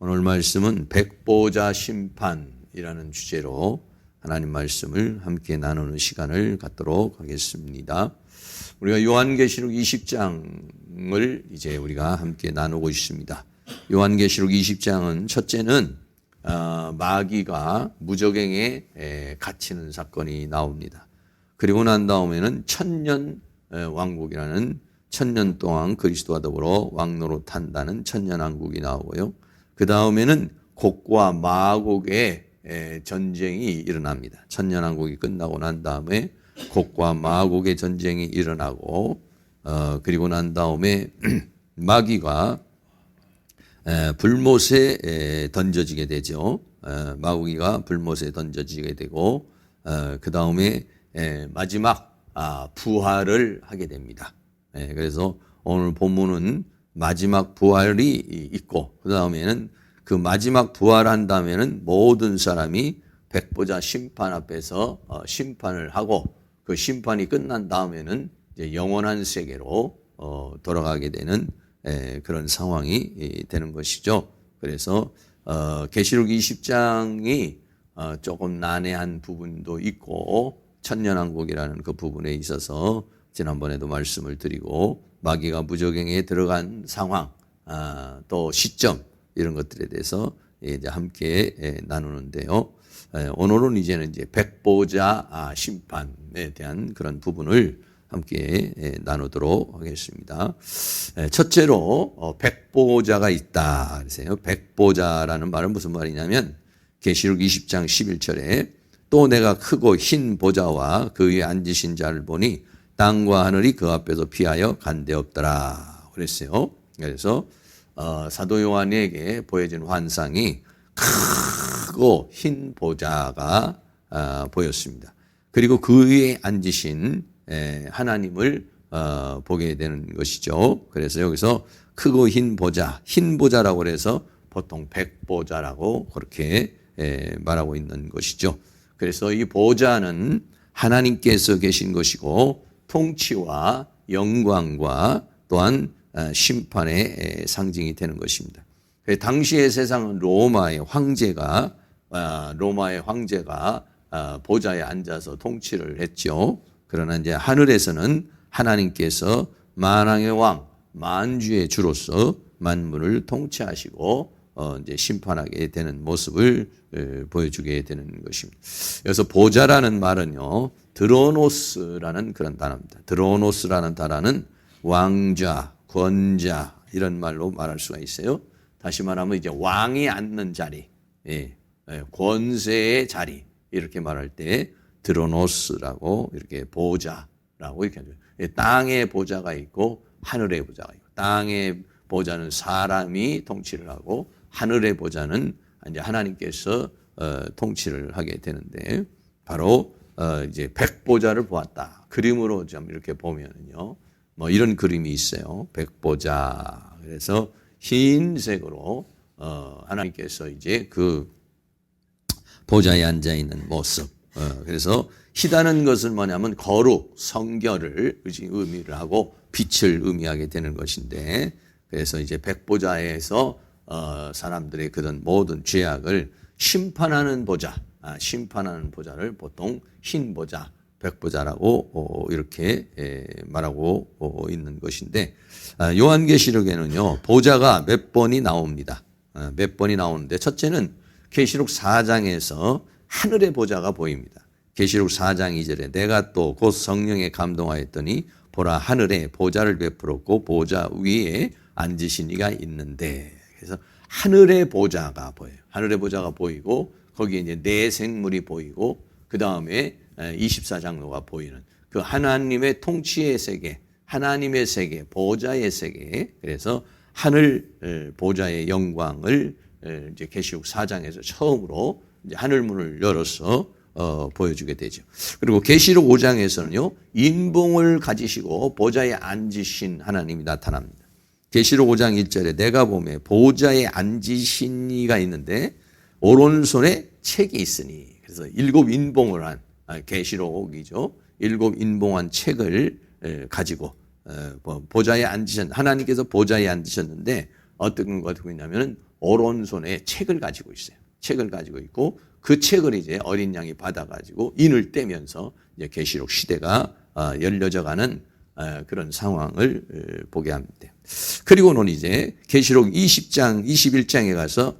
오늘 말씀은 백보자 심판이라는 주제로 하나님 말씀을 함께 나누는 시간을 갖도록 하겠습니다. 우리가 요한계시록 20장을 이제 우리가 함께 나누고 있습니다. 요한계시록 20장은 첫째는 마귀가 무저갱에 갇히는 사건이 나옵니다. 그리고 난 다음에는 천년 왕국이라는 천년 동안 그리스도와 더불어 왕노릇한다는 천년왕국이 나오고요. 그 다음에는 곡과 마곡의 전쟁이 일어납니다. 천년왕국이 끝나고 난 다음에 곡과 마곡의 전쟁이 일어나고 그리고 난 다음에 마귀가 불못에 던져지게 되죠. 마귀가 불못에 던져지게 되고 그 다음에 마지막 부활을 하게 됩니다. 그래서 오늘 본문은 마지막 부활이 있고 그 다음에는 그 마지막 부활한 다음에는 모든 사람이 백보자 심판 앞에서 심판을 하고 그 심판이 끝난 다음에는 이제 영원한 세계로 돌아가게 되는 그런 상황이 되는 것이죠. 그래서 계시록 20장이 조금 난해한 부분도 있고 천년왕국이라는 그 부분에 있어서 지난번에도 말씀을 드리고 마귀가 무저갱에 들어간 상황 또 시점 이런 것들에 대해서 이제 함께 나누는데요. 오늘은 이제는 이제 백보자 심판에 대한 그런 부분을 함께 나누도록 하겠습니다. 첫째로 백보자가 있다. 그래서요. 백보자라는 말은 무슨 말이냐면 계시록 20장 11절에 또 내가 크고 흰 보자와 그 위에 앉으신 자를 보니 땅과 하늘이 그 앞에서 피하여 간데없더라 그랬어요. 그래서 사도 요한에게 보여진 환상이 크고 흰 보자가 보였습니다. 그리고 그 위에 앉으신 하나님을 보게 되는 것이죠. 그래서 여기서 크고 흰 보자라고 해서 보통 백보자라고 그렇게 말하고 있는 것이죠. 그래서 이 보자는 하나님께서 계신 것이고 통치와 영광과 또한 심판의 상징이 되는 것입니다. 당시의 세상은 로마의 황제가 보좌에 앉아서 통치를 했죠. 그러나 이제 하늘에서는 하나님께서 만왕의 왕, 만주의 주로서 만물을 통치하시고 이제 심판하게 되는 모습을 보여주게 되는 것입니다. 그래서 보좌라는 말은요, 드로노스라는 그런 단어입니다. 드로노스라는 단어는 왕좌, 권자 이런 말로 말할 수가 있어요. 다시 말하면 이제 왕이 앉는 자리, 권세의 자리 이렇게 말할 때 드로노스라고 이렇게 보좌라고 이렇게 하죠. 땅의 보좌가 있고 하늘의 보좌가 있고 땅의 보좌는 사람이 통치를 하고 하늘의 보좌는 이제 하나님께서 통치를 하게 되는데 바로 이제 백보자를 보았다. 그림으로 좀 이렇게 보면은요. 뭐 이런 그림이 있어요. 백보자. 그래서 흰색으로 하나님께서 이제 그 보좌에 앉아 있는 모습. 그래서 희다는 것은 뭐냐면 거룩, 성결을 의미를 하고 빛을 의미하게 되는 것인데 그래서 이제 백보자에서 사람들의 그런 모든 죄악을 심판하는 보좌, 심판하는 보좌를 보통 흰 보좌, 백보자라고 이렇게 말하고 있는 것인데 요한계시록에는요 보좌가 몇 번이 나옵니다. 몇 번이 나오는데 첫째는 계시록 4장에서 하늘의 보좌가 보입니다. 계시록 4장 2절에 내가 또 곧 성령에 감동하였더니 보라 하늘에 보좌를 베풀었고 보좌 위에 앉으신 이가 있는데 그래서 하늘의 보좌가 보여요. 하늘의 보좌가 보이고 거기에 이제 네 생물이 보이고 그 다음에 24장로가 보이는 그 하나님의 통치의 세계, 하나님의 세계, 보좌의 세계. 그래서 하늘 보좌의 영광을 이제 계시록 4장에서 처음으로 이제 하늘 문을 열어서 보여주게 되죠. 그리고 계시록 5장에서는요 인봉을 가지시고 보좌에 앉으신 하나님이 나타납니다. 계시록 5장 1절에 내가 보매 보좌에 앉으신 이가 있는데 오른손에 책이 있으니 그래서 7 인봉을 한 계시록이죠. 7 인봉한 책을 가지고 보좌에 앉으셨 하나님께서 보좌에 앉으셨는데 어떤 것 같고 있냐면은 오른손에 책을 가지고 있어요. 책을 가지고 있고 그 책을 이제 어린 양이 받아가지고 인을 떼면서 이제 계시록 시대가 열려져가는 그런 상황을 보게 합니다. 그리고는 이제 계시록 20장, 21장에 가서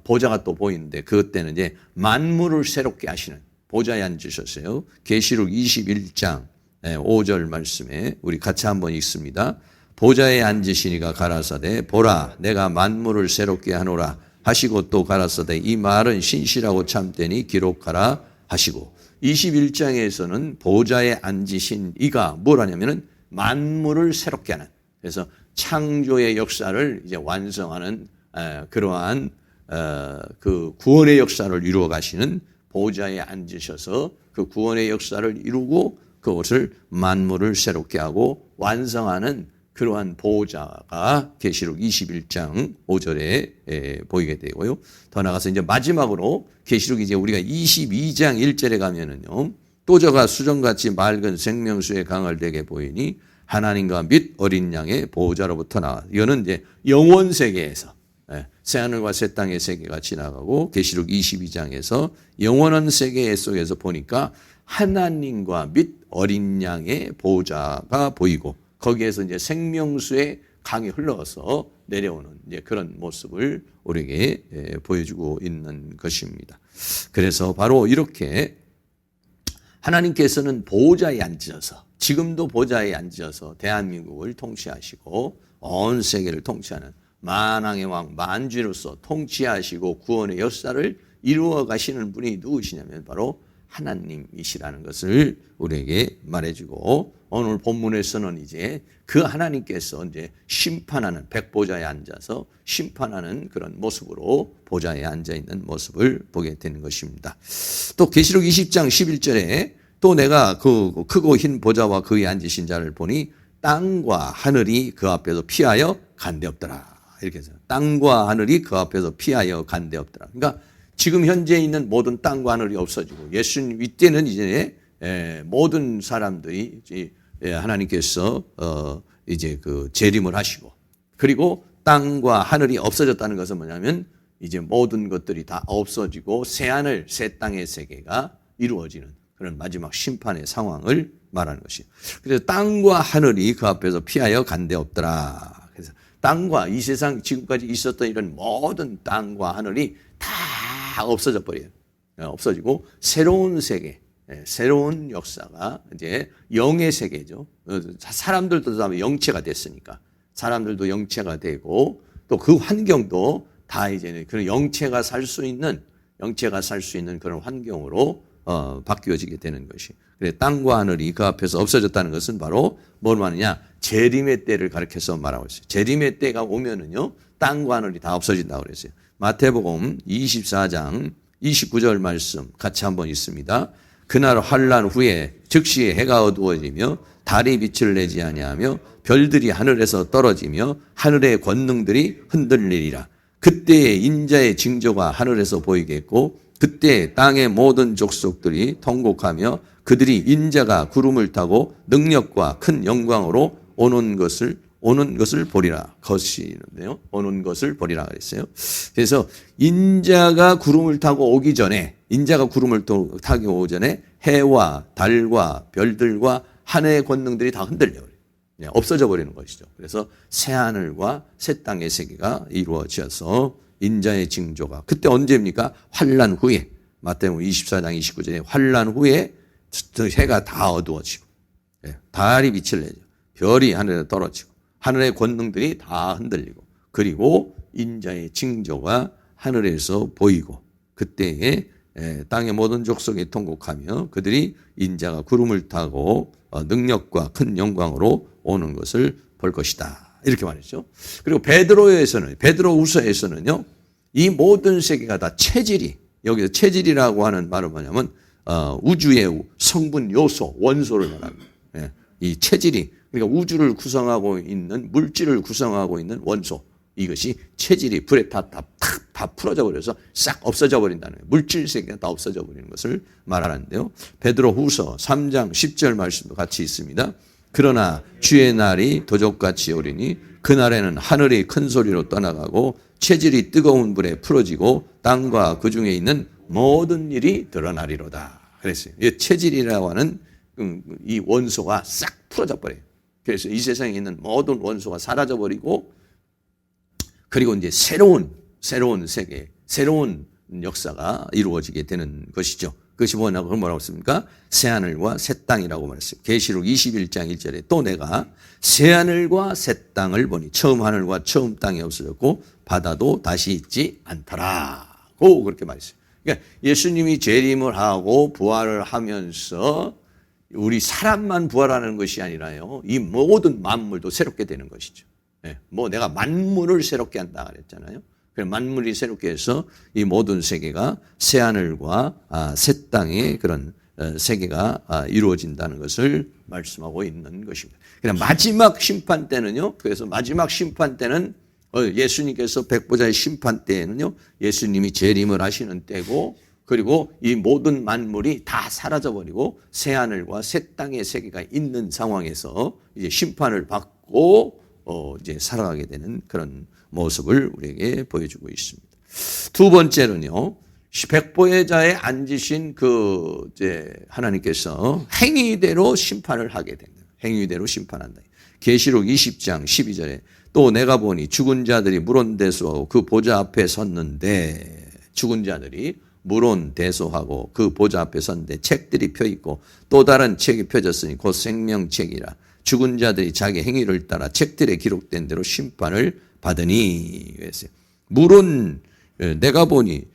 보좌가 또 보이는데 그때는 이제 만물을 새롭게 하시는 보좌에 앉으셨어요. 계시록 21장 5절 말씀에 우리 같이 한번 읽습니다. 보좌에 앉으시니가 가라사대 보라 내가 만물을 새롭게 하노라 하시고 또 가라사대 이 말은 신실하고 참되니 기록하라 하시고 21장에서는 보좌에 앉으신 이가 뭘 하냐면은 만물을 새롭게 하는 그래서 창조의 역사를 이제 완성하는 그러한 그 구원의 역사를 이루어 가시는 보좌에 앉으셔서 그 구원의 역사를 이루고 그것을 만물을 새롭게 하고 완성하는 그러한 보호자가 계시록 21장 5절에 보이게 되고요. 더 나가서 이제 마지막으로 계시록 이제 우리가 22장 1절에 가면은요. 또 저가 수정같이 맑은 생명수의 강을 되게 보이니 하나님과 및 어린 양의 보호자로부터 나와. 이거는 이제 영원 세계에서 새하늘과 새 땅의 세계가 지나가고 계시록 22장에서 영원한 세계 속에서 보니까 하나님과 및 어린 양의 보호자가 보이고 거기에서 이제 생명수의 강이 흘러서 내려오는 이제 그런 모습을 우리에게 보여주고 있는 것입니다. 그래서 바로 이렇게 하나님께서는 보호자에 앉으셔서 지금도 보호자에 앉으셔서 대한민국을 통치하시고 온 세계를 통치하는 만왕의 왕 만주로서 통치하시고 구원의 역사를 이루어 가시는 분이 누구시냐면 바로 하나님이시라는 것을 우리에게 말해주고 오늘 본문에서는 이제 그 하나님께서 이제 심판하는 백보좌에 앉아서 심판하는 그런 모습으로 보좌에 앉아 있는 모습을 보게 되는 것입니다. 또 계시록 20장 11절에 또 내가 그 크고 흰 보좌와 그 위에 앉으신 자를 보니 땅과 하늘이 그 앞에서 피하여 간데없더라. 이렇게 해서 땅과 하늘이 그 앞에서 피하여 간데없더라. 그러니까 지금 현재 있는 모든 땅과 하늘이 없어지고 예수님 이때는 이제 모든 사람들이 하나님께서 이제 그 재림을 하시고 그리고 땅과 하늘이 없어졌다는 것은 뭐냐면 이제 모든 것들이 다 없어지고 새하늘 새 땅의 세계가 이루어지는 그런 마지막 심판의 상황을 말하는 것이에요. 그래서 땅과 하늘이 그 앞에서 피하여 간데없더라. 그래서 땅과 이 세상 지금까지 있었던 이런 모든 땅과 하늘이 다 없어져 버려요. 없어지고 새로운 세계, 새로운 역사가 이제 영의 세계죠. 사람들도 다 영체가 됐으니까 사람들도 영체가 되고 또 그 환경도 다 이제 그런 영체가 살 수 있는 그런 환경으로 바뀌어지게 되는 것이. 그래 땅과 하늘이 그 앞에서 없어졌다는 것은 바로 뭘 말하느냐? 재림의 때를 가리켜서 말하고 있어요. 재림의 때가 오면은요 땅과 하늘이 다 없어진다고 그랬어요. 마태복음 24장 29절 말씀 같이 한번 읽습니다. 그날 환난 후에 즉시 해가 어두워지며 달이 빛을 내지 아니하며 별들이 하늘에서 떨어지며 하늘의 권능들이 흔들리리라. 그때에 인자의 징조가 하늘에서 보이겠고 그때 땅의 모든 족속들이 통곡하며 그들이 인자가 구름을 타고 능력과 큰 영광으로 오는 것을 보리라. 것이는데요. 오는 것을 보리라 그랬어요. 그래서 인자가 구름을 타고 오기 전에 타고 오기 전에 해와 달과 별들과 하늘의 권능들이 다 흔들려 버려요. 없어져 버리는 것이죠. 그래서 새 하늘과 새 땅의 세계가 이루어져서 인자의 징조가 그때 언제입니까? 환난 후에 마태복음 24장 29절에 환난 후에 해가 다 어두워지고 달이 빛을 내죠. 별이 하늘에 떨어지고 하늘의 권능들이 다 흔들리고 그리고 인자의 징조가 하늘에서 보이고 그때에 땅의 모든 족속이 통곡하며 그들이 인자가 구름을 타고 능력과 큰 영광으로 오는 것을 볼 것이다. 이렇게 말했죠. 그리고 베드로후서에서는요. 이 모든 세계가 다 체질이 여기서 체질이라고 하는 말은 뭐냐면 우주의 성분 요소 원소를 말합니다. 이 체질이 그러니까 우주를 구성하고 있는 물질을 구성하고 있는 원소 이것이 체질이 불에 다 풀어져 버려서 싹 없어져 버린다는 거예요. 물질 세계가 다 없어져 버리는 것을 말하는데요. 베드로후서 3장 10절 말씀도 같이 있습니다. 그러나 주의 날이 도적같이 오리니 그날에는 하늘이 큰 소리로 떠나가고 체질이 뜨거운 불에 풀어지고 땅과 그 중에 있는 모든 일이 드러나리로다. 그랬어요. 이 체질이라고 하는 이 원소가 싹 풀어져 버려요. 그래서 이 세상에 있는 모든 원소가 사라져 버리고, 그리고 이제 새로운 세계, 새로운 역사가 이루어지게 되는 것이죠. 그것이 뭐라고 했습니까? 새하늘과 새 땅이라고 말했어요. 계시록 21장 1절에 또 내가 새하늘과 새 땅을 보니 처음 하늘과 처음 땅이 없어졌고 바다도 다시 있지 않더라고 그렇게 말했어요. 그러니까 예수님이 재림을 하고 부활을 하면서 우리 사람만 부활하는 것이 아니라요, 이 모든 만물도 새롭게 되는 것이죠. 뭐 내가 만물을 새롭게 한다 그랬잖아요. 만물이 새롭게 해서 이 모든 세계가 새하늘과 새 땅의 그런 세계가 이루어진다는 것을 말씀하고 있는 것입니다. 그냥 마지막 심판 때는요, 그래서 마지막 심판 때는 예수님께서 백보자의 심판 때에는요, 예수님이 재림을 하시는 때고, 그리고 이 모든 만물이 다 사라져버리고 새하늘과 새 땅의 세계가 있는 상황에서 이제 심판을 받고 이제 살아가게 되는 그런 모습을 우리에게 보여주고 있습니다. 두 번째는요, 백보자에 앉으신 그 이제 하나님께서 행위대로 심판을 하게 된다. 행위대로 심판한다. 계시록 20장 12절에 또 내가 보니 죽은 자들이 물온대소하고 그 보좌 앞에 섰는데, 죽은 자들이 물온대소하고 그 보좌 앞에 섰는데 책들이 펴 있고 또 다른 책이 펴졌으니 곧 생명책이라. 죽은 자들이 자기 행위를 따라 책들에 기록된 대로 심판을 받으니. 그랬어요. 내가 보니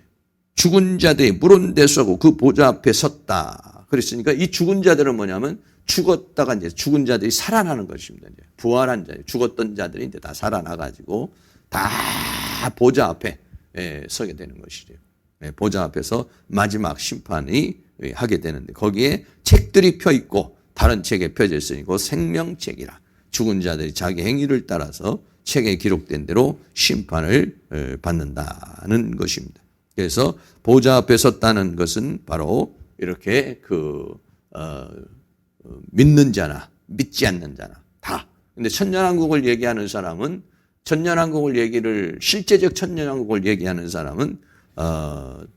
죽은 자들이 물온대소하고 그 보좌 앞에 섰다. 그랬으니까 이 죽은 자들은 뭐냐면 죽었다가 이제 죽은 자들이 살아나는 것입니다. 이제 부활한 자, 죽었던 자들이 이제 다 살아나가지고 다 보좌 앞에 서게 되는 것이죠. 보좌 앞에서 마지막 심판이 하게 되는데, 거기에 책들이 펴 있고 다른 책에 펴져 있으니 그 생명책이라. 죽은 자들이 자기 행위를 따라서 책에 기록된 대로 심판을 받는다는 것입니다. 그래서 보좌 앞에 섰다는 것은 바로 이렇게 믿는 자나 믿지 않는 자나 다. 근데 천년왕국을 얘기하는 사람은, 실제적 천년왕국을 얘기하는 사람은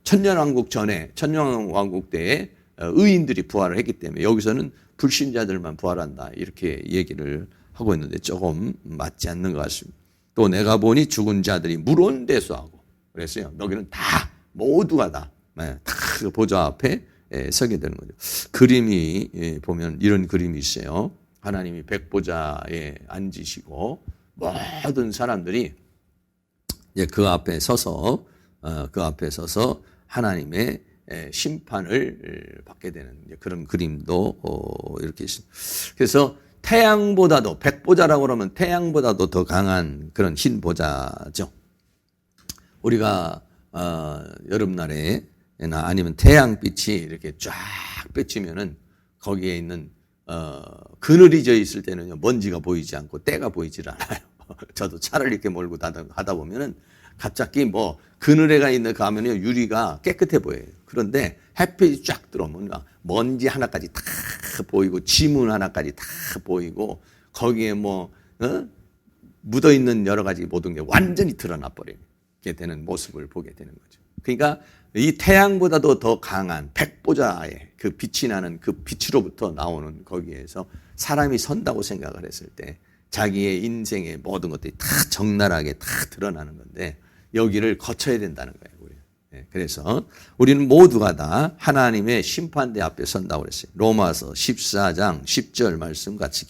천년왕국 전에, 천년왕국 때에 의인들이 부활을 했기 때문에 여기서는 불신자들만 부활한다 이렇게 얘기를 하고 있는데 조금 맞지 않는 것 같습니다. 또 내가 보니 죽은 자들이 물온대소하고 그랬어요. 여기는 다 모두가 다 보좌 앞에 서게 되는 거죠. 그림이 보면 이런 그림이 있어요. 하나님이 백보자에 앉으시고 모든 사람들이 이제 그 앞에 서서 하나님의 심판을 받게 되는 그런 그림도 이렇게 있습니다. 그래서 태양보다도, 백보자라고 그러면 태양보다도 더 강한 그런 흰 보자죠. 우리가 여름날에나 아니면 태양빛이 이렇게 쫙 비치면은 거기에 있는 그늘이 져 있을 때는요, 먼지가 보이지 않고 때가 보이질 않아요. 저도 차를 이렇게 몰고 하다 보면은 갑자기 뭐 그늘에가 있는 가면요, 유리가 깨끗해 보여요. 그런데 햇빛이 쫙 들어오면 먼지 하나까지 다 보이고 지문 하나까지 다 보이고 거기에 묻어 있는 여러 가지 모든 게 완전히 드러나 버리게 되는 모습을 보게 되는 거죠. 그러니까 이 태양보다도 더 강한 백보자의 그 빛이 나는 그 빛으로부터 나오는 거기에서 사람이 선다고 생각을 했을 때 자기의 인생의 모든 것들이 다 적나라하게 다 드러나는 건데 여기를 거쳐야 된다는 거예요. 그래서 우리는 모두가 다 하나님의 심판대 앞에 선다고 그랬어요. 로마서 14장 10절 말씀 같이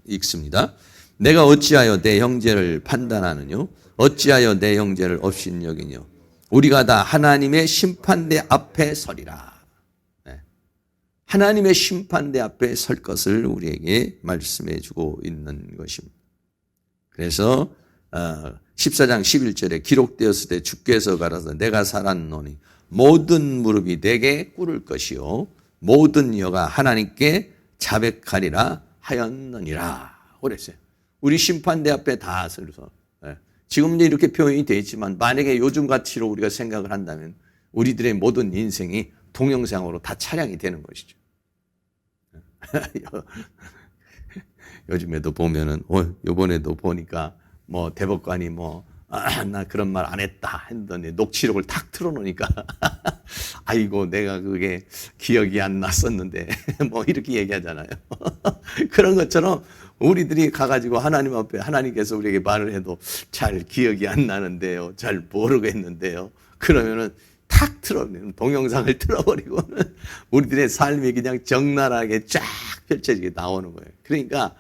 읽습니다. 내가 어찌하여 내 형제를 판단하느뇨? 어찌하여 내 형제를 업신여기뇨? 우리가 다 하나님의 심판대 앞에 서리라. 하나님의 심판대 앞에 설 것을 우리에게 말씀해 주고 있는 것입니다. 그래서 14장 11절에 기록되었을 때 주께서 가라사 내가 살았노니 모든 무릎이 내게 꿇을 것이요 모든 혀가 하나님께 자백하리라 하였느니라 그랬어요. 우리 심판대 앞에 다 서서, 지금도 이렇게 표현이 되어 있지만 만약에 요즘 가치로 우리가 생각을 한다면 우리들의 모든 인생이 동영상으로 다 촬영이 되는 것이죠. 요즘에도 보면은, 요번에도 보니까 대법관이 나 그런 말 안 했다 했더니 녹취록을 탁 틀어놓으니까 아이고 내가 그게 기억이 안 났었는데 뭐 이렇게 얘기하잖아요. 그런 것처럼 우리들이 가가지고 하나님 앞에 하나님께서 우리에게 말을 해도 잘 기억이 안 나는데요, 잘 모르겠는데요, 그러면은 탁 동영상을 틀어버리고는 우리들의 삶이 그냥 적나라하게 쫙 펼쳐지게 나오는 거예요. 그러니까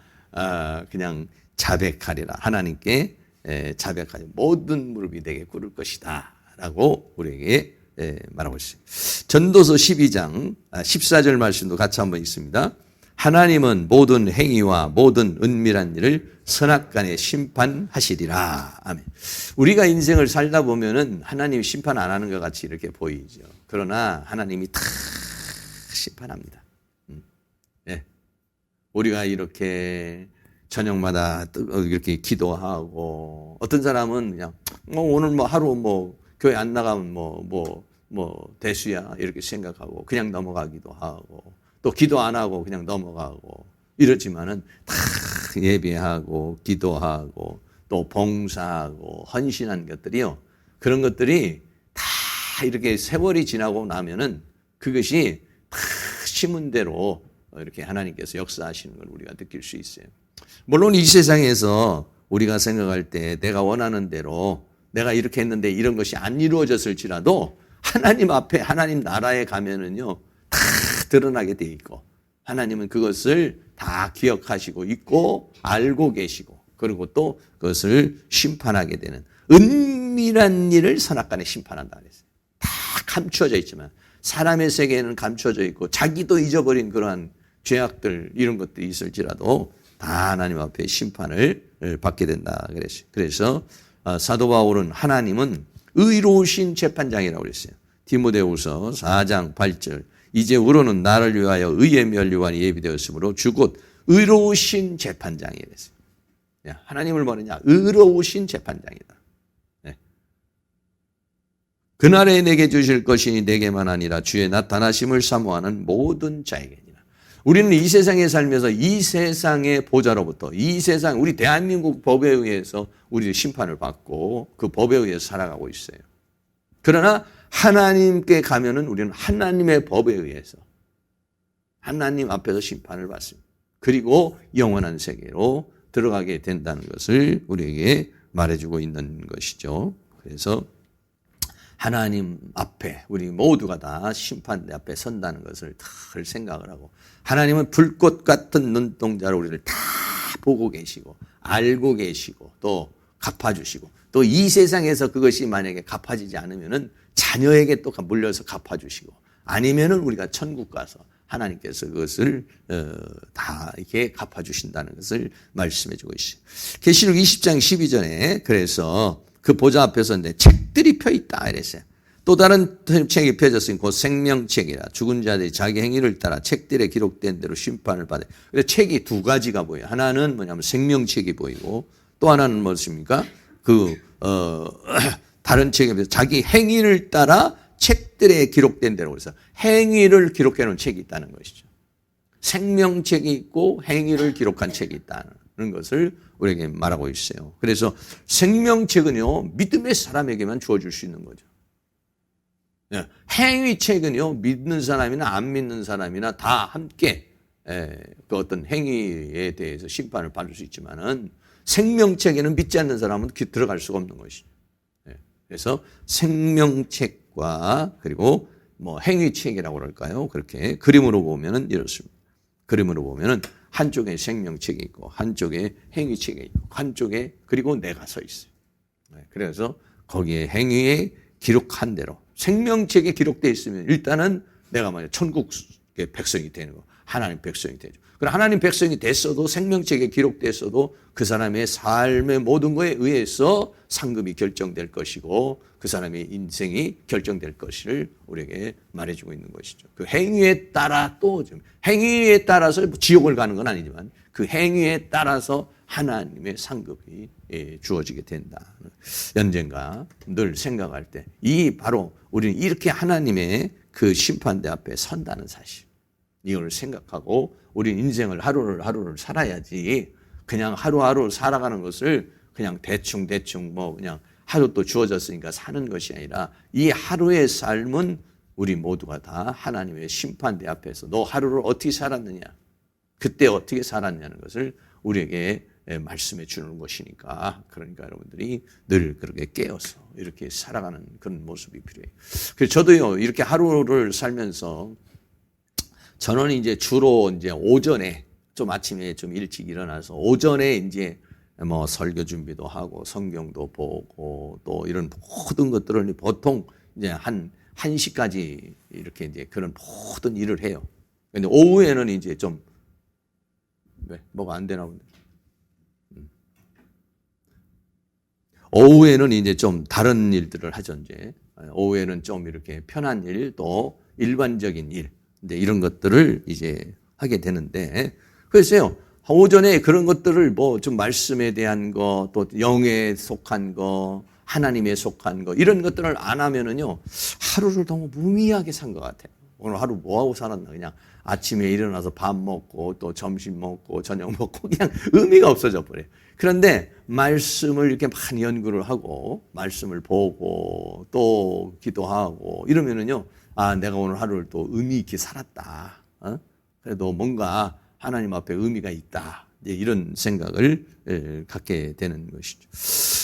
그냥 자백하리라, 하나님께 자백하리, 모든 무릎이 내게 꿇을 것이다 라고 우리에게 말하고 있어요. 전도서 12장 14절 말씀도 같이 한번 읽습니다. 하나님은 모든 행위와 모든 은밀한 일을 선악간에 심판하시리라. 아멘. 우리가 인생을 살다 보면은 하나님 심판 안 하는 것 같이 이렇게 보이죠. 그러나 하나님이 다 심판합니다. 네. 우리가 이렇게 저녁마다 이렇게 기도하고, 어떤 사람은 그냥 오늘 뭐 하루 뭐 교회 안 나가면 뭐 대수야 이렇게 생각하고 그냥 넘어가기도 하고, 또 기도 안 하고 그냥 넘어가고 이러지만은 다 예배하고 기도하고 또 봉사하고 헌신한 것들이요, 그런 것들이 다 이렇게 세월이 지나고 나면은 그것이 다 심은 대로 이렇게 하나님께서 역사하시는 걸 우리가 느낄 수 있어요. 물론 이 세상에서 우리가 생각할 때 내가 원하는 대로 내가 이렇게 했는데 이런 것이 안 이루어졌을지라도 하나님 앞에 하나님 나라에 가면은요 다 드러나게 돼 있고, 하나님은 그것을 다 기억하시고 있고 알고 계시고, 그리고 또 그것을 심판하게 되는 은밀한 일을 선악간에 심판한다 그랬어요. 다 감추어져 있지만 사람의 세계에는 감추어져 있고 자기도 잊어버린 그러한 죄악들 이런 것들이 있을지라도 다 하나님 앞에 심판을 받게 된다 그랬어요. 그래서 사도 바울은 하나님은 의로우신 재판장이라고 그랬어요. 디모데후서 4장 8절, 이제 우로는 나를 위하여 의의 면류관이 예비되었으므로 주곧 의로우신 재판장이 됐어요. 하나님을 뭐느냐? 의로우신 재판장이다. 네. 그날에 내게 주실 것이니 내게만 아니라 주의 나타나심을 사모하는 모든 자에게니라. 우리는 이 세상에 살면서 이 세상의 보좌로부터, 이 세상 우리 대한민국 법에 의해서 우리 심판을 받고 그 법에 의해서 살아가고 있어요. 그러나 하나님께 가면은 우리는 하나님의 법에 의해서 하나님 앞에서 심판을 받습니다. 그리고 영원한 세계로 들어가게 된다는 것을 우리에게 말해주고 있는 것이죠. 그래서 하나님 앞에 우리 모두가 다 심판대 앞에 선다는 것을 늘 생각을 하고, 하나님은 불꽃 같은 눈동자로 우리를 다 보고 계시고 알고 계시고 또 갚아주시고, 또 이 세상에서 그것이 만약에 갚아지지 않으면은 자녀에게 또 물려서 갚아주시고, 아니면은 우리가 천국 가서 하나님께서 그것을 다 이렇게 갚아주신다는 것을 말씀해주고 있어요. 계시록 20장 12절에 그래서 그 보좌 앞에서 이제 책들이 펴 있다 이랬어요. 또 다른 책이 펴졌으니 곧 생명책이라, 죽은 자들이 자기 행위를 따라 책들에 기록된 대로 심판을 받아요. 그래서 책이 두 가지가 보여요. 하나는 뭐냐면 생명책이 보이고, 또 하나는 무엇입니까? 다른 책에 비해서 자기 행위를 따라 책들에 기록된 대로, 그래서 행위를 기록해 놓은 책이 있다는 것이죠. 생명책이 있고 행위를 기록한 책이 있다는 것을 우리에게 말하고 있어요. 그래서 생명책은요, 믿음의 사람에게만 주어질 수 있는 거죠. 행위책은요, 믿는 사람이나 안 믿는 사람이나 다 함께 그 어떤 행위에 대해서 심판을 받을 수 있지만은, 생명책에는 믿지 않는 사람은 들어갈 수가 없는 것이죠. 그래서 생명책과 그리고 뭐 행위책이라고 그럴까요? 그렇게 그림으로 보면은 이렇습니다. 그림으로 보면은 한쪽에 생명책이 있고 한쪽에 행위책이 있고 한쪽에 그리고 내가 서 있어요. 그래서 거기에 행위에 기록한 대로, 생명책에 기록되어 있으면 일단은 내가 만약 천국의 백성이 되는 거, 하나님 백성이 되죠. 그럼 하나님 백성이 됐어도, 생명책에 기록됐어도 그 사람의 삶의 모든 거에 의해서 상급이 결정될 것이고 그 사람의 인생이 결정될 것을 우리에게 말해주고 있는 것이죠. 그 행위에 따라, 또 행위에 따라서 지옥을 가는 건 아니지만 그 행위에 따라서 하나님의 상급이 주어지게 된다. 언젠가 늘 생각할 때 이 바로 우리는 이렇게 하나님의 그 심판대 앞에 선다는 사실, 이걸 생각하고 우리 인생을 하루를 살아야지, 그냥 하루하루 살아가는 것을 그냥 대충 뭐 그냥 하루 또 주어졌으니까 사는 것이 아니라 이 하루의 삶은 우리 모두가 다 하나님의 심판대 앞에서 너 하루를 어떻게 살았느냐, 그때 어떻게 살았냐는 것을 우리에게 말씀해 주는 것이니까, 그러니까 여러분들이 늘 그렇게 깨어서 이렇게 살아가는 그런 모습이 필요해요. 그래서 저도요, 이렇게 하루를 살면서 저는 이제 주로 이제 오전에 좀 아침에 좀 일찍 일어나서 오전에 이제 뭐 설교 준비도 하고 성경도 보고 또 이런 모든 것들을 보통 이제 한 1시까지 이렇게 이제 그런 모든 일을 해요. 근데 오후에는 이제 좀 왜 뭐가 안 되나 본데. 오후에는 이제 좀 다른 일들을 하죠, 이제. 오후에는 좀 이렇게 편한 일, 또 일반적인 일, 이제 이런 것들을 이제 하게 되는데, 그래서요, 오전에 그런 것들을 뭐 좀 말씀에 대한 거, 또 영에 속한 거, 하나님에 속한 거, 이런 것들을 안 하면은요, 하루를 너무 무미하게 산 것 같아요. 오늘 하루 뭐하고 살았나, 그냥 아침에 일어나서 밥 먹고, 또 점심 먹고, 저녁 먹고, 그냥 의미가 없어져 버려요. 그런데 말씀을 이렇게 많이 연구를 하고, 말씀을 보고, 또 기도하고, 이러면은요, 아, 내가 오늘 하루를 또 의미 있게 살았다. 그래도 뭔가 하나님 앞에 의미가 있다. 이런 생각을 갖게 되는 것이죠.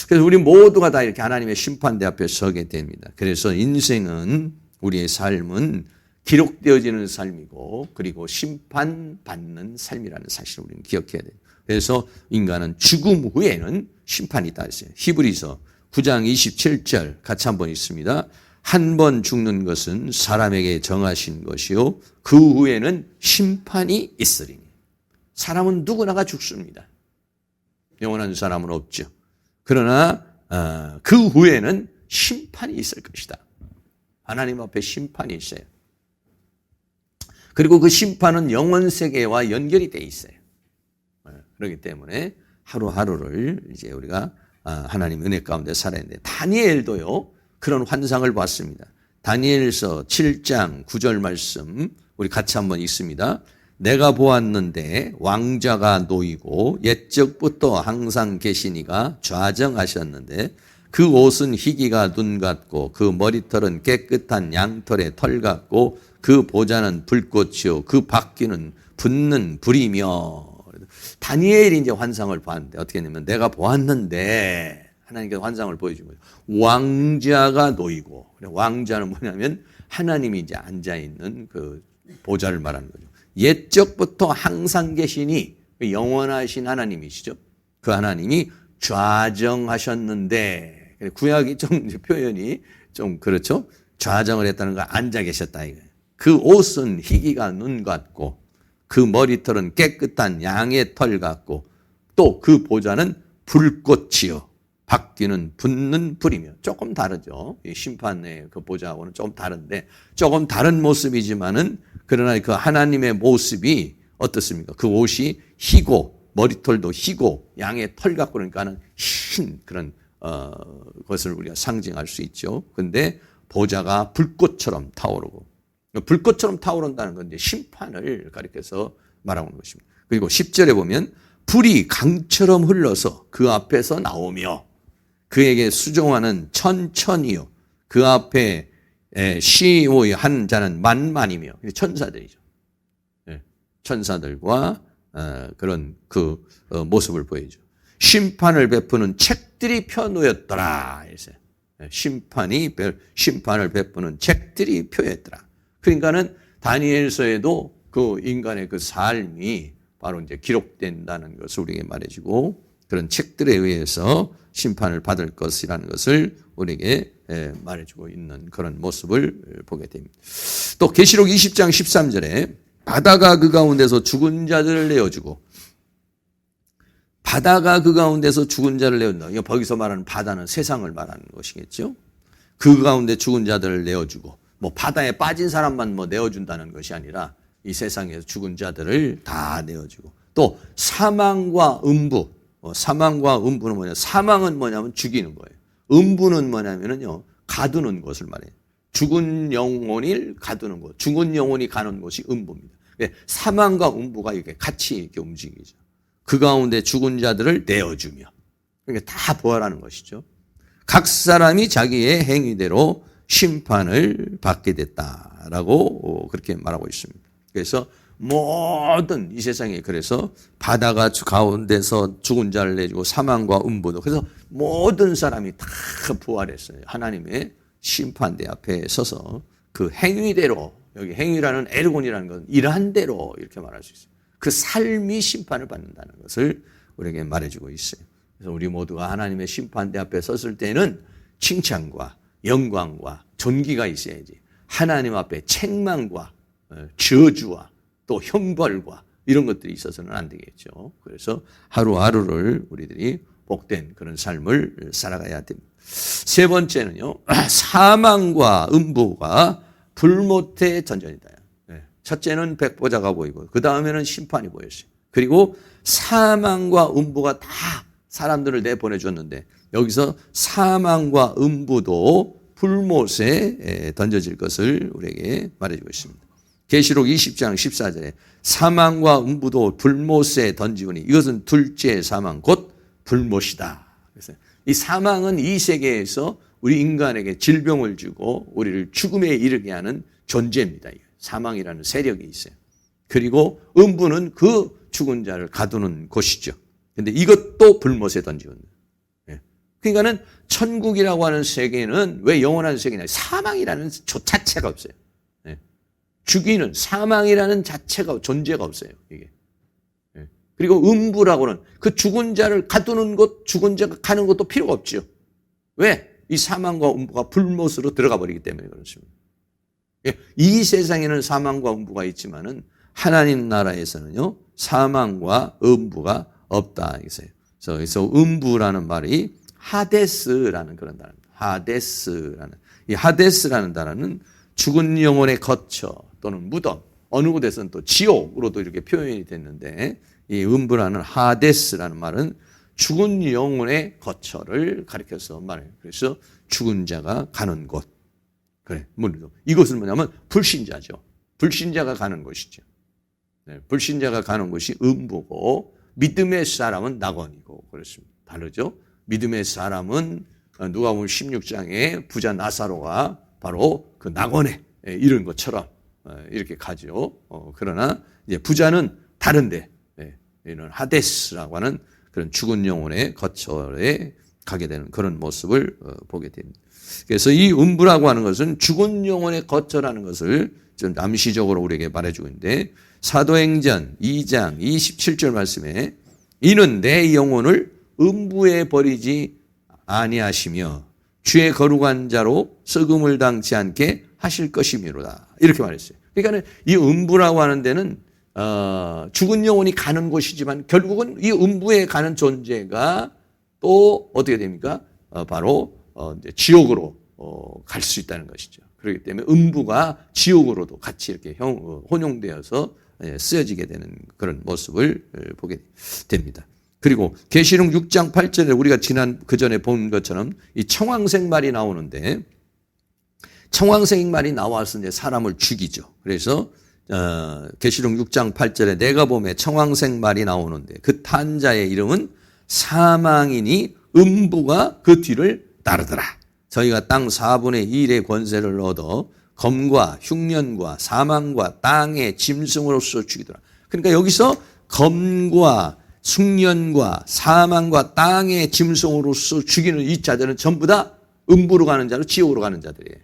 그래서 우리 모두가 다 이렇게 하나님의 심판대 앞에 서게 됩니다. 그래서 인생은, 우리의 삶은 기록되어지는 삶이고, 그리고 심판받는 삶이라는 사실을 우리는 기억해야 돼요. 그래서 인간은 죽음 후에는 심판이 있다 했어요. 히브리서 9장 27절 같이 한번 읽습니다. 한 번 죽는 것은 사람에게 정하신 것이요, 그 후에는 심판이 있으리니. 사람은 누구나가 죽습니다. 영원한 사람은 없죠. 그러나 그 후에는 심판이 있을 것이다. 하나님 앞에 심판이 있어요. 그리고 그 심판은 영원 세계와 연결이 돼 있어요. 그렇기 때문에 하루하루를 이제 우리가 하나님 은혜 가운데 살아야 되는데, 다니엘도요 그런 환상을 봤습니다. 다니엘서 7장 9절 말씀 우리 같이 한번 읽습니다. 내가 보았는데 왕자가 놓이고 옛적부터 항상 계시니가 좌정하셨는데 그 옷은 희기가 눈 같고 그 머리털은 깨끗한 양털의 털 같고 그 보좌는 불꽃이요 그 바퀴는 붙는 불이며. 다니엘이 이제 환상을 봤는데 어떻게 했냐면, 내가 보았는데, 하나님께서 환상을 보여준 거죠. 왕자가 놓이고, 왕자는 뭐냐면 하나님이 이제 앉아 있는 그 보좌를 말하는 거죠. 옛적부터 항상 계시니, 영원하신 하나님이시죠. 그 하나님이 좌정하셨는데, 구약이 좀 표현이 좀 그렇죠. 좌정을 했다는 거, 앉아 계셨다 이거예요. 그 옷은 희기가 눈 같고 그 머리털은 깨끗한 양의 털 같고 또 그 보좌는 불꽃이요 바퀴는 붙는 불이며. 조금 다르죠. 이 심판의 그 보좌하고는 조금 다른데, 조금 다른 모습이지만은 그러나 그 하나님의 모습이 어떻습니까? 그 옷이 희고 머리털도 희고 양의 털 같고, 그러니까는 흰 그런 것을 우리가 상징할 수 있죠. 근데 보좌가 불꽃처럼 타오르고, 불꽃처럼 타오른다는 건 이제 심판을 가리켜서 말하는 것입니다. 그리고 10절에 보면 불이 강처럼 흘러서 그 앞에서 나오며 그에게 수종하는 천천히요 그 앞에 시오한 자는 만만이며. 천사들이죠. 천사들과 그런 그 모습을 보이죠. 심판을 베푸는 책들이 펴놓였더라. 심판을 베푸는 책들이 펴였더라. 그러니까는 다니엘서에도 그 인간의 그 삶이 바로 이제 기록된다는 것을 우리에게 말해주고, 그런 책들에 의해서 심판을 받을 것이라는 것을 우리에게 말해주고 있는 그런 모습을 보게 됩니다. 또 계시록 20장 13절에 바다가 그 가운데서 죽은 자들을 내어주고, 바다가 그 가운데서 죽은 자를 내어준다. 거기서 말하는 바다는 세상을 말하는 것이겠죠. 그 가운데 죽은 자들을 내어주고, 뭐 바다에 빠진 사람만 뭐 내어준다는 것이 아니라 이 세상에서 죽은 자들을 다 내어주고, 또 사망과 음부. 사망과 음부는 뭐냐? 사망은 뭐냐면 죽이는 거예요. 음부는 뭐냐면요 가두는 것을 말해요. 죽은 영혼을 가두는 것, 죽은 영혼이 가는 곳이 음부입니다. 사망과 음부가 이렇게 같이 이렇게 움직이죠. 그 가운데 죽은 자들을 내어주며, 그러니까 다 부활하는 것이죠. 각 사람이 자기의 행위대로 심판을 받게 됐다라고 그렇게 말하고 있습니다. 그래서 모든 이 세상에 그래서 바다가 가운데서 죽은 자를 내주고 사망과 음부도 그래서 모든 사람이 다 부활했어요. 하나님의 심판대 앞에 서서 그 행위대로 여기 행위라는 에르곤이라는 건 일한 대로 이렇게 말할 수 있어요. 그 삶이 심판을 받는다는 것을 우리에게 말해주고 있어요. 그래서 우리 모두가 하나님의 심판대 앞에 섰을 때는 칭찬과 영광과 존귀가 있어야지 하나님 앞에 책망과 저주와 또 형벌과 이런 것들이 있어서는 안 되겠죠. 그래서 하루하루를 우리들이 복된 그런 삶을 살아가야 됩니다. 세 번째는요. 사망과 음부가 불못에 던져진다. 첫째는 백보자가 보이고 그 다음에는 심판이 보였어요. 그리고 사망과 음부가 다 사람들을 내보내줬는데 여기서 사망과 음부도 불못에 던져질 것을 우리에게 말해주고 있습니다. 계시록 20장 14절에 사망과 음부도 불못에 던지우니 이것은 둘째 사망 곧 불못이다. 그래서 이 사망은 이 세계에서 우리 인간에게 질병을 주고 우리를 죽음에 이르게 하는 존재입니다. 사망이라는 세력이 있어요. 그리고 음부는 그 죽은 자를 가두는 곳이죠. 그런데 이것도 불못에 던지는 거예요. 그러니까는 천국이라고 하는 세계는 왜 영원한 세계냐? 사망이라는 자체가 없어요. 죽이는 사망이라는 자체가 존재가 없어요. 이게. 그리고 음부라고는 그 죽은 자를 가두는 곳, 죽은 자가 가는 것도 필요가 없죠. 왜? 이 사망과 음부가 불못으로 들어가 버리기 때문에 그렇습니다. 이 세상에는 사망과 음부가 있지만은 하나님 나라에서는요 사망과 음부가 없다 이거예요. 그래서 음부라는 말이 하데스라는 그런 단어입니다. 하데스라는 이 하데스라는 단어는 죽은 영혼의 거처 또는 무덤 어느 곳에서는 또 지옥으로도 이렇게 표현이 됐는데 이 음부라는 하데스라는 말은 죽은 영혼의 거처를 가리켜서 말해요. 그래서 죽은 자가 가는 곳. 그래, 물론 이것은 뭐냐면 불신자죠. 불신자가 가는 곳이죠. 불신자가 가는 곳이 음부고 믿음의 사람은 낙원이고 그렇습니다. 다르죠. 믿음의 사람은 누가복음 16장에 부자 나사로가 바로 그 낙원에 이른 것처럼 이렇게 가죠. 그러나 이제 부자는 다른데 이런 하데스라고 하는 그런 죽은 영혼의 거처에 가게 되는 그런 모습을 보게 됩니다. 그래서 이 음부라고 하는 것은 죽은 영혼의 거처라는 것을 좀 암시적으로 우리에게 말해주고 있는데 사도행전 2장 27절 말씀에 이는 내 영혼을 음부에 버리지 아니하시며 주의 거룩한 자로 썩음을 당치 않게 하실 것이미로다. 이렇게 말했어요. 그러니까 이 음부라고 하는 데는 죽은 영혼이 가는 곳이지만 결국은 이 음부에 가는 존재가 또 어떻게 됩니까? 바로 지옥으로 갈 수 있다는 것이죠. 그렇기 때문에 음부가 지옥으로도 같이 이렇게 혼용되어서 쓰여지게 되는 그런 모습을 보게 됩니다. 그리고 계시록 6장 8절에 우리가 그 전에 본 것처럼 이 청황색 말이 나오는데 청황색 말이 나와서 이제 사람을 죽이죠. 그래서 계시록 6장 8절에 내가 보매 청황색 말이 나오는데 그 탄자의 이름은 사망이니 음부가 그 뒤를 따르더라. 저희가 땅 4분의 1의 권세를 얻어 검과 흉년과 사망과 땅의 짐승으로서 죽이더라. 그러니까 여기서 검과 흉년과 사망과 땅의 짐승으로서 죽이는 이 자들은 전부 다 음부로 가는 자로 지옥으로 가는 자들이에요.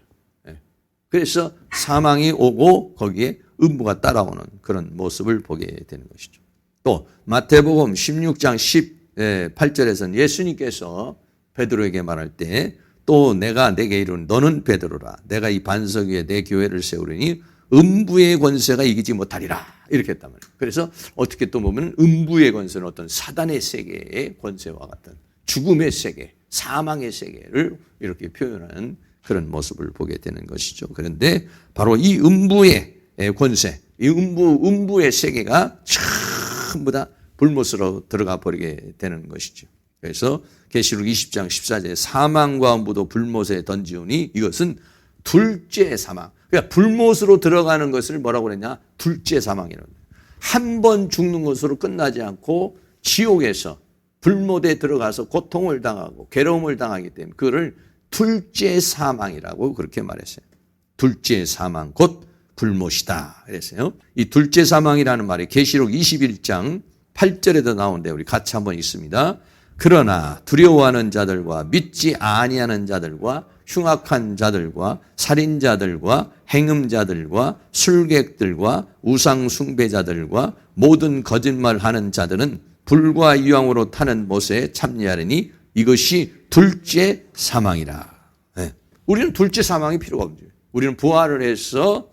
그래서 사망이 오고 거기에 음부가 따라오는 그런 모습을 보게 되는 것이죠. 또 마태복음 16장 18절에서는 예수님께서 베드로에게 말할 때 또 내가 내게 이르는 너는 베드로라 내가 이 반석 위에 내 교회를 세우리니 음부의 권세가 이기지 못하리라 이렇게 했단 말이에요. 그래서 어떻게 또 보면 음부의 권세는 어떤 사단의 세계의 권세와 같은 죽음의 세계, 사망의 세계를 이렇게 표현하는 그런 모습을 보게 되는 것이죠. 그런데 바로 이 음부의 권세, 이 음부의 세계가 전부 다 불못으로 들어가 버리게 되는 것이죠. 그래서 계시록 20장 14절에 사망과 음부도 불못에 던지우니 이것은 둘째 사망. 그러니까 불못으로 들어가는 것을 뭐라고 그랬냐? 둘째 사망이라고. 한 번 죽는 것으로 끝나지 않고 지옥에서 불못에 들어가서 고통을 당하고 괴로움을 당하기 때문에 그거를 둘째 사망이라고 그렇게 말했어요. 둘째 사망 곧 불못이다 그랬어요. 이 둘째 사망이라는 말이 계시록 21장 8절에도 나오는데 우리 같이 한번 읽습니다. 그러나 두려워하는 자들과 믿지 아니하는 자들과 흉악한 자들과 살인자들과 행음자들과 술객들과 우상 숭배자들과 모든 거짓말하는 자들은 불과 이왕으로 타는 못에 참여하리니 이것이 둘째 사망이라. 네. 우리는 둘째 사망이 필요가 없죠. 우리는 부활을 해서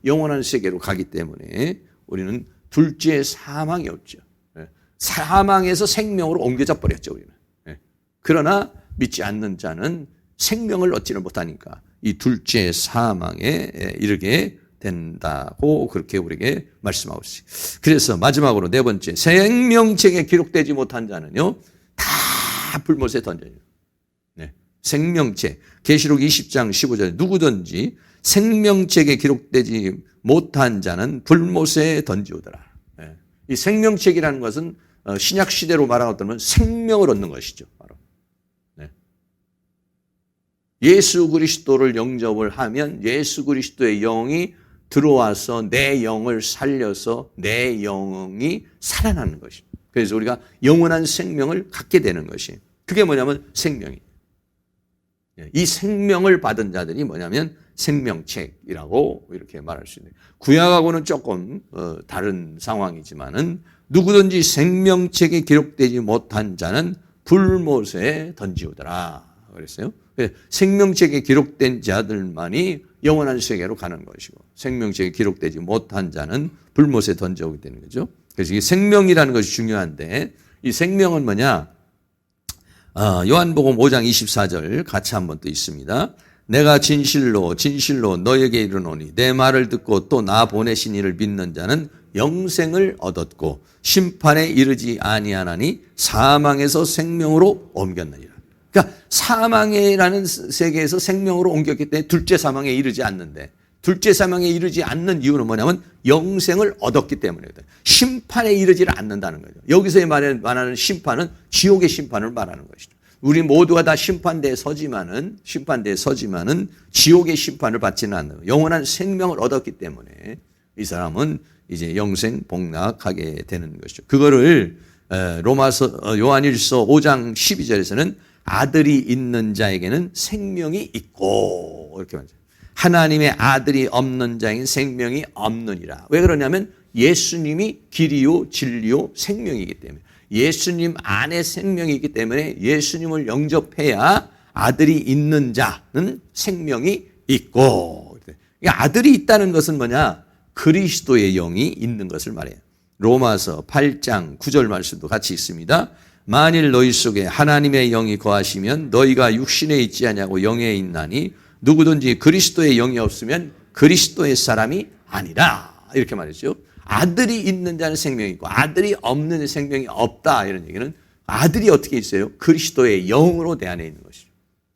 영원한 세계로 가기 때문에 우리는 둘째 사망이 없죠. 네. 사망에서 생명으로 옮겨져 버렸죠, 우리는. 네. 그러나 믿지 않는 자는 생명을 얻지를 못하니까 이 둘째 사망에 이르게 된다고 그렇게 우리에게 말씀하고 있어요. 그래서 마지막으로 네 번째, 생명책에 기록되지 못한 자는요 다 불못에 던져요. 네. 생명책, 계시록 20장 15절에 누구든지 생명책에 기록되지 못한 자는 불못에 던지오더라. 네. 이 생명책이라는 것은 신약 시대로 말하면 생명을 얻는 것이죠. 바로. 네. 예수 그리스도를 영접을 하면 예수 그리스도의 영이 들어와서 내 영을 살려서 내 영이 살아나는 것입니다. 그래서 우리가 영원한 생명을 갖게 되는 것이 그게 뭐냐면 생명이에요. 이 생명을 받은 자들이 뭐냐면 생명책이라고 이렇게 말할 수 있는 구약하고는 조금 다른 상황이지만은 누구든지 생명책에 기록되지 못한 자는 불못에 던지오더라 그랬어요. 생명책에 기록된 자들만이 영원한 세계로 가는 것이고 생명책에 기록되지 못한 자는 불못에 던져오게 되는 거죠. 그래서 이 생명이라는 것이 중요한데 이 생명은 뭐냐? 요한복음 5장 24절 같이 한번 또 있습니다. 내가 진실로 너에게 이르노니 내 말을 듣고 또 나 보내신 이를 믿는 자는 영생을 얻었고 심판에 이르지 아니하나니 사망에서 생명으로 옮겼느니라. 그러니까 사망이라는 세계에서 생명으로 옮겼기 때문에 둘째 사망에 이르지 않는데 둘째 사망에 이르지 않는 이유는 뭐냐면 영생을 얻었기 때문이거든요. 심판에 이르지를 않는다는 거죠. 여기서 말하는 심판은 지옥의 심판을 말하는 것이죠. 우리 모두가 다 심판대에 서지만은 지옥의 심판을 받지는 않는 거예요. 영원한 생명을 얻었기 때문에 이 사람은 이제 영생 복락하게 되는 것이죠. 그거를 요한일서 5장 12절에서는 아들이 있는 자에게는 생명이 있고 이렇게 말하죠. 하나님의 아들이 없는 자에게는 생명이 없느니라. 왜 그러냐면 예수님이 길이요 진리요 생명이기 때문에 예수님 안에 생명이 있기 때문에 예수님을 영접해야 아들이 있는 자는 생명이 있고 그러니까 아들이 있다는 것은 뭐냐? 그리스도의 영이 있는 것을 말해요. 로마서 8장 9절 말씀도 같이 있습니다. 만일 너희 속에 하나님의 영이 거하시면 너희가 육신에 있지 아니하고 영에 있나니 누구든지 그리스도의 영이 없으면 그리스도의 사람이 아니라 이렇게 말했죠. 아들이 있는 자는 생명이 있고 아들이 없는 생명이 없다 이런 얘기는 아들이 어떻게 있어요? 그리스도의 영으로 내 안에 있는 것이죠.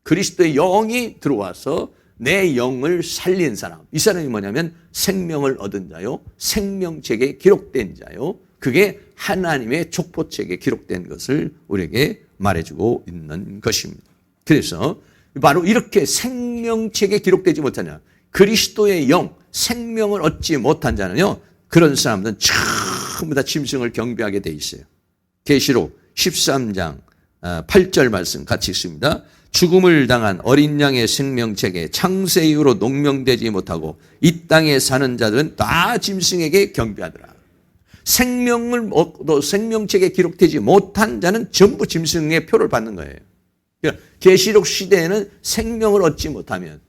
그리스도의 영이 들어와서 내 영을 살린 사람. 이 사람이 뭐냐면 생명을 얻은 자요. 생명책에 기록된 자요. 그게 하나님의 족보책에 기록된 것을 우리에게 말해주고 있는 것입니다. 그래서 바로 이렇게 생명책에 기록되지 못하냐 그리스도의 영, 생명을 얻지 못한 자는요 그런 사람들은 전부 다 짐승을 경배하게 돼 있어요. 계시록 13장 8절 말씀 같이 읽습니다. 죽음을 당한 어린 양의 생명책에 창세 이후로 농명되지 못하고 이 땅에 사는 자들은 다 짐승에게 경배하더라. 생명을 얻고 생명책에 기록되지 못한 자는 전부 짐승의 표를 받는 거예요. 그러니까 계시록 시대에는 생명을 얻지 못하면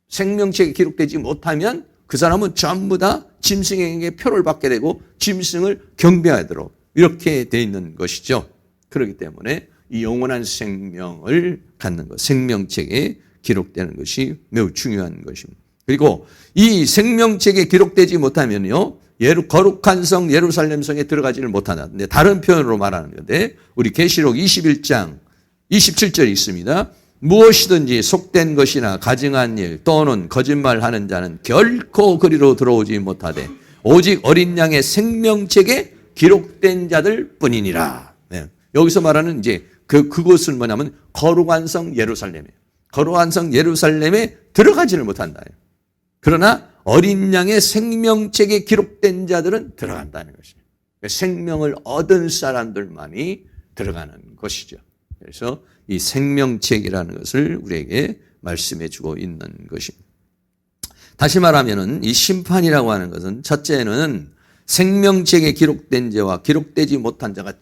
생명책에 기록되지 못하면 그 사람은 전부 다 짐승에게 표를 받게 되고 짐승을 경배하도록 이렇게 되어 있는 것이죠. 그렇기 때문에 이 영원한 생명을 갖는 것, 생명책에 기록되는 것이 매우 중요한 것입니다. 그리고 이 생명책에 기록되지 못하면요, 거룩한 성 예루살렘 성에 들어가지를 못한다. 근데 다른 표현으로 말하는 건데 우리 계시록 21장 27절이 있습니다. 무엇이든지 속된 것이나 가증한 일 또는 거짓말하는 자는 결코 그리로 들어오지 못하되 오직 어린 양의 생명책에 기록된 자들 뿐이니라. 네. 여기서 말하는 이제 그곳은 뭐냐면 거룩한 성 예루살렘이에요. 거룩한 성 예루살렘에 들어가지를 못한다. 그러나 어린 양의 생명책에 기록된 자들은 들어간다는 것이에요. 생명을 얻은 사람들만이 들어가는 것이죠. 그래서 이 생명책이라는 것을 우리에게 말씀해 주고 있는 것입니다. 다시 말하면은 이 심판이라고 하는 것은 첫째는 생명책에 기록된 자와 기록되지 못한 자가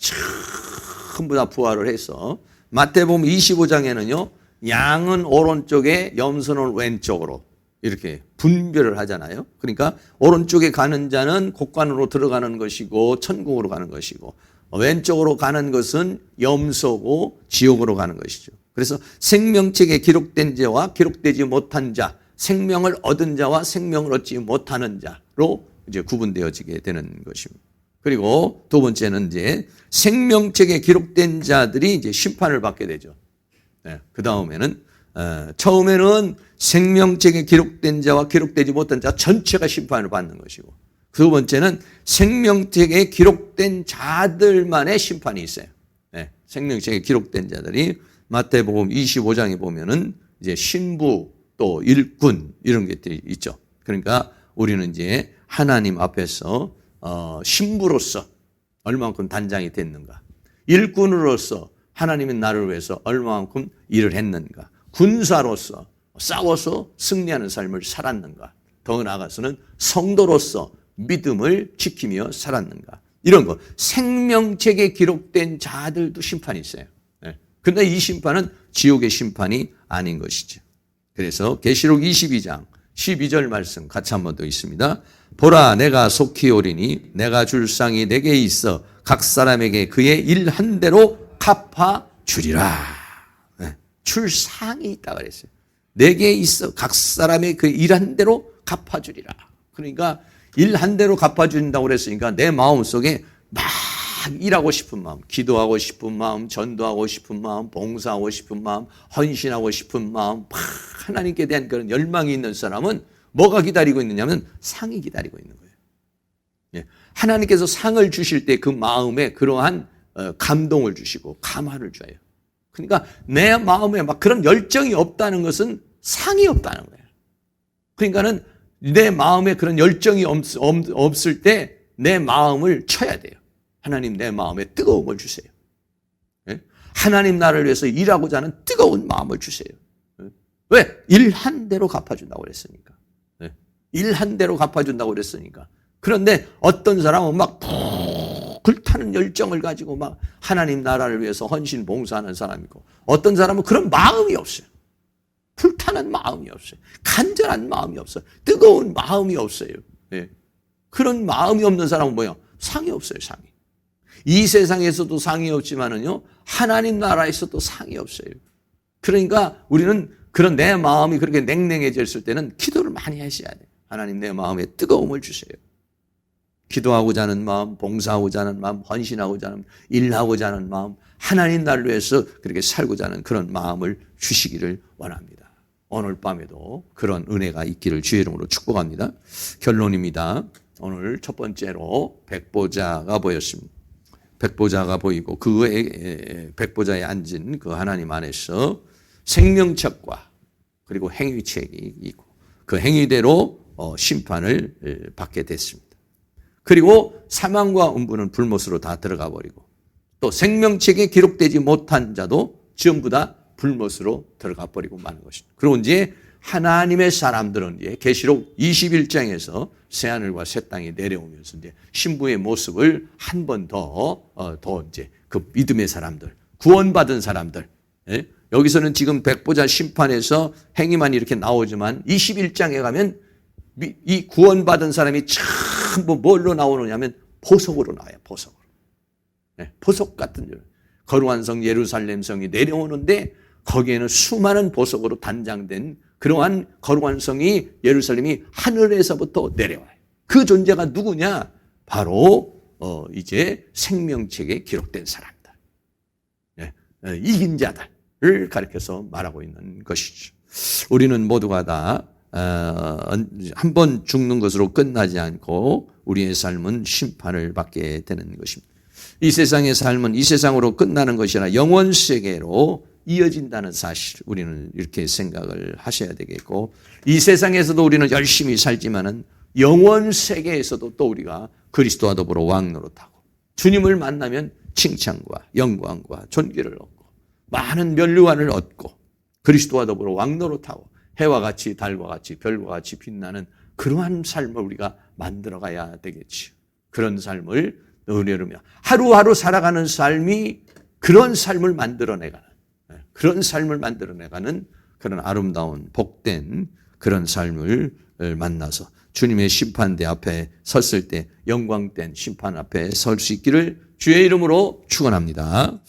전부 다 부활을 해서 마태복음 25장에는요. 양은 오른쪽에 염소는 왼쪽으로 이렇게 분별을 하잖아요. 그러니까 오른쪽에 가는 자는 곡간으로 들어가는 것이고 천국으로 가는 것이고 왼쪽으로 가는 것은 염소고 지옥으로 가는 것이죠. 그래서 생명책에 기록된 자와 기록되지 못한 자, 생명을 얻은 자와 생명을 얻지 못하는 자로 이제 구분되어지게 되는 것입니다. 그리고 두 번째는 이제 생명책에 기록된 자들이 이제 심판을 받게 되죠. 네, 그 다음에는 처음에는 생명책에 기록된 자와 기록되지 못한 자 전체가 심판을 받는 것이고 두 번째는 생명책에 기록된 자들만의 심판이 있어요. 네, 생명책에 기록된 자들이 마태복음 25장에 보면은 이제 신부 또 일꾼 이런 게 있죠. 그러니까 우리는 이제 하나님 앞에서 신부로서 얼마만큼 단장이 됐는가, 일꾼으로서 하나님의 나를 위해서 얼마만큼 일을 했는가, 군사로서 싸워서 승리하는 삶을 살았는가, 더 나아가서는 성도로서 믿음을 지키며 살았는가, 이런 거 생명책에 기록된 자들도 심판이 있어요. 그런데 이 심판은 지옥의 심판이 아닌 것이죠. 그래서 계시록 22장 12절 말씀 같이 한번 더 있습니다. 보라 내가 속히 오리니 내가 줄 상이 내게 있어 각 사람에게 그의 일 한 대로 갚아 주리라. 줄 상이 있다 그랬어요. 내게 있어 각 사람의 그 일 한 대로 갚아 주리라. 그러니까 일 한 대로 갚아 준다고 그랬으니까 내 마음속에 막 일하고 싶은 마음, 기도하고 싶은 마음, 전도하고 싶은 마음, 봉사하고 싶은 마음, 헌신하고 싶은 마음, 막 하나님께 대한 그런 열망이 있는 사람은 뭐가 기다리고 있느냐면 상이 기다리고 있는 거예요. 하나님께서 상을 주실 때 그 마음에 그러한 감동을 주시고 감화를 줘요. 그러니까 내 마음에 막 그런 열정이 없다는 것은 상이 없다는 거예요. 그러니까는 내 마음에 그런 열정이 없을 때 내 마음을 쳐야 돼요. 하나님 내 마음에 뜨거움을 주세요. 하나님 나라를 위해서 일하고자 하는 뜨거운 마음을 주세요. 왜? 일 한 대로 갚아준다고 그랬으니까. 일 한 대로 갚아준다고 그랬으니까. 그런데 어떤 사람은 막 불타는 열정을 가지고 막 하나님 나라를 위해서 헌신 봉사하는 사람이고 어떤 사람은 그런 마음이 없어요. 불타는 마음이 없어요. 간절한 마음이 없어요. 뜨거운 마음이 없어요. 그런 마음이 없는 사람은 뭐예요? 상이 없어요, 상이. 이 세상에서도 상이 없지만은요, 하나님 나라에서도 상이 없어요. 그러니까 우리는 그런 내 마음이 그렇게 냉랭해졌을 때는 기도를 많이 하셔야 돼요. 하나님 내 마음에 뜨거움을 주세요. 기도하고자 하는 마음, 봉사하고자 하는 마음, 헌신하고자 하는 일하고자 하는 마음, 하나님 나라를 위해서 그렇게 살고자 하는 그런 마음을 주시기를 원합니다. 오늘 밤에도 그런 은혜가 있기를 주의 이름으로 축복합니다. 결론입니다. 오늘 첫 번째로 백보자가 보였습니다. 백보자가 보이고 그 외에 백보자에 앉은 그 하나님 안에서 생명책과 그리고 행위책이 있고 그 행위대로 심판을 받게 됐습니다. 그리고 사망과 음부는 불못으로 다 들어가 버리고 또 생명책에 기록되지 못한 자도 전부 다 불못으로 들어가 버리고 마는 것입니다. 그리고 이제 하나님의 사람들은 이제 계시록 21장에서 새하늘과 새 땅이 내려오면서 이제 신부의 모습을 한 번 더 이제 그 믿음의 사람들, 구원받은 사람들, 여기서는 지금 백보자 심판에서 행위만 이렇게 나오지만 21장에 가면 이 구원받은 사람이 전부 뭘로 나오느냐면 보석으로 나와요. 보석으로. 보석 같은 거룩한 성 예루살렘 성이 내려오는데 거기에는 수많은 보석으로 단장된 그러한 거룩한 성이 예루살렘이 하늘에서부터 내려와요. 그 존재가 누구냐? 바로 이제 생명책에 기록된 사람들, 이긴 자들을 가리켜서 말하고 있는 것이죠. 우리는 모두가 다 한 번 죽는 것으로 끝나지 않고 우리의 삶은 심판을 받게 되는 것입니다. 이 세상의 삶은 이 세상으로 끝나는 것이 아니라 영원 세계로 이어진다는 사실, 우리는 이렇게 생각을 하셔야 되겠고, 이 세상에서도 우리는 열심히 살지만은 영원 세계에서도 또 우리가 그리스도와 더불어 왕노릇하고 주님을 만나면 칭찬과 영광과 존귀를 얻고 많은 면류관을 얻고 그리스도와 더불어 왕노릇하고 해와 같이 달과 같이 별과 같이 빛나는 그러한 삶을 우리가 만들어가야 되겠지요. 그런 삶을 의뢰하며 하루하루 살아가는 삶이 그런 삶을 만들어내가는, 그런 삶을 만들어내가는 그런 아름다운 복된 그런 삶을 만나서 주님의 심판대 앞에 섰을 때 영광된 심판 앞에 설 수 있기를 주의 이름으로 축원합니다.